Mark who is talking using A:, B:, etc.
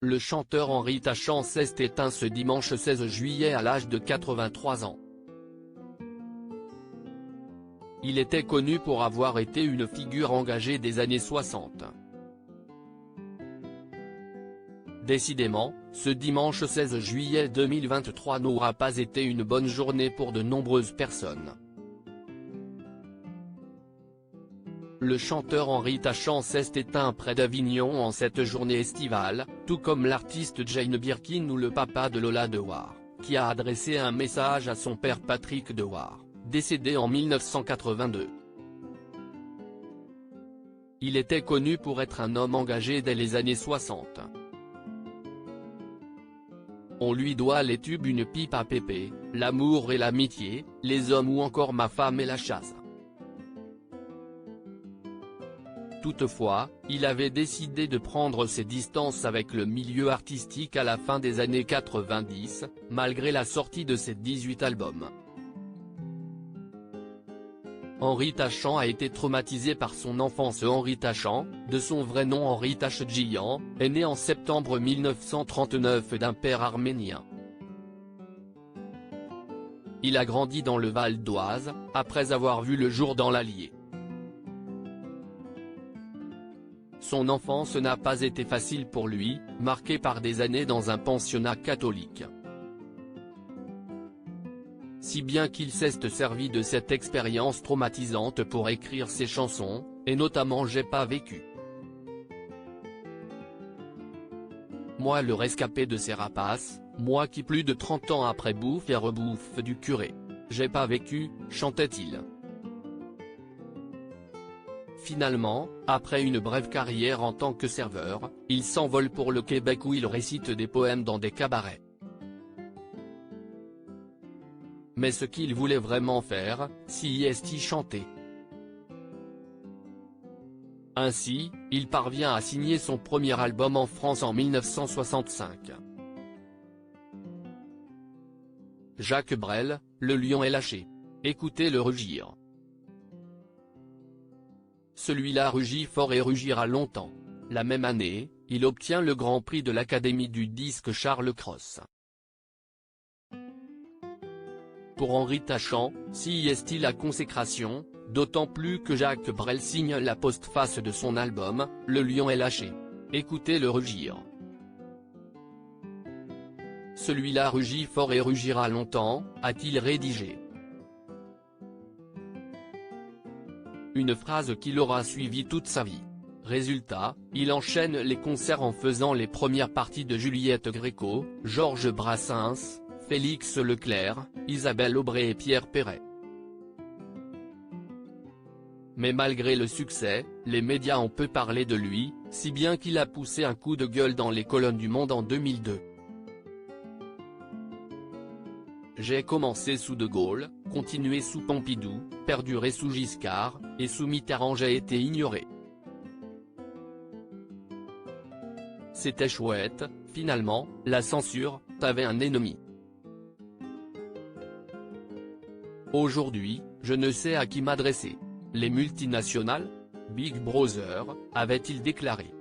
A: Le chanteur Henri Tachant s'est éteint ce dimanche 16 juillet à l'âge de 83 ans. Il était connu pour avoir été une figure engagée des années 60. Décidément, ce dimanche 16 juillet 2023 n'aura pas été une bonne journée pour de nombreuses personnes. Le chanteur Henri Tachant s'est éteint près d'Avignon en cette journée estivale, tout comme l'artiste Jane Birkin ou le papa de Lola Dewar, qui a adressé un message à son père Patrick Dewar, décédé en 1982. Il était connu pour être un homme engagé dès les années 60. On lui doit les tubes Une pipe à Pépé, L'amour et l'amitié, Les hommes ou encore Ma femme et la chasse. Toutefois, il avait décidé de prendre ses distances avec le milieu artistique à la fin des années 90, malgré la sortie de ses 18 albums. Henri Tachant a été traumatisé par son enfance. Henri Tachant, de son vrai nom Henri Tachedjian, est né en septembre 1939 d'un père arménien. Il a grandi dans le Val d'Oise, après avoir vu le jour dans l'Allier. Son enfance n'a pas été facile pour lui, marquée par des années dans un pensionnat catholique. Si bien qu'il s'est servi de cette expérience traumatisante pour écrire ses chansons, et notamment J'ai pas vécu. Moi le rescapé de ces rapaces, moi qui plus de 30 ans après bouffe et rebouffe du curé. J'ai pas vécu, chantait-il. Finalement, après une brève carrière en tant que serveur, il s'envole pour le Québec où il récite des poèmes dans des cabarets. Mais ce qu'il voulait vraiment faire, c'est chanter. Ainsi, il parvient à signer son premier album en France en 1965. Jacques Brel, Le lion est lâché. Écoutez le rugir. Celui-là rugit fort et rugira longtemps. La même année, il obtient le Grand Prix de l'Académie du disque Charles Cros. Pour Henri Tachant, c'est la consécration, d'autant plus que Jacques Brel signe la postface de son album, Le lion est lâché. Écoutez le rugir. Celui-là rugit fort et rugira longtemps, a-t-il rédigé. Une phrase qui l'aura suivi toute sa vie. Résultat, il enchaîne les concerts en faisant les premières parties de Juliette Gréco, Georges Brassens, Félix Leclerc, Isabelle Aubray et Pierre Perret. Mais malgré le succès, les médias ont peu parlé de lui, si bien qu'il a poussé un coup de gueule dans les colonnes du Monde en 2002. J'ai commencé sous De Gaulle, continué sous Pompidou, perduré sous Giscard, et sous Mitterrand j'ai été ignoré. C'était chouette, finalement, la censure, t'avais un ennemi. Aujourd'hui, je ne sais à qui m'adresser. Les multinationales? Big Brother, avait-il déclaré.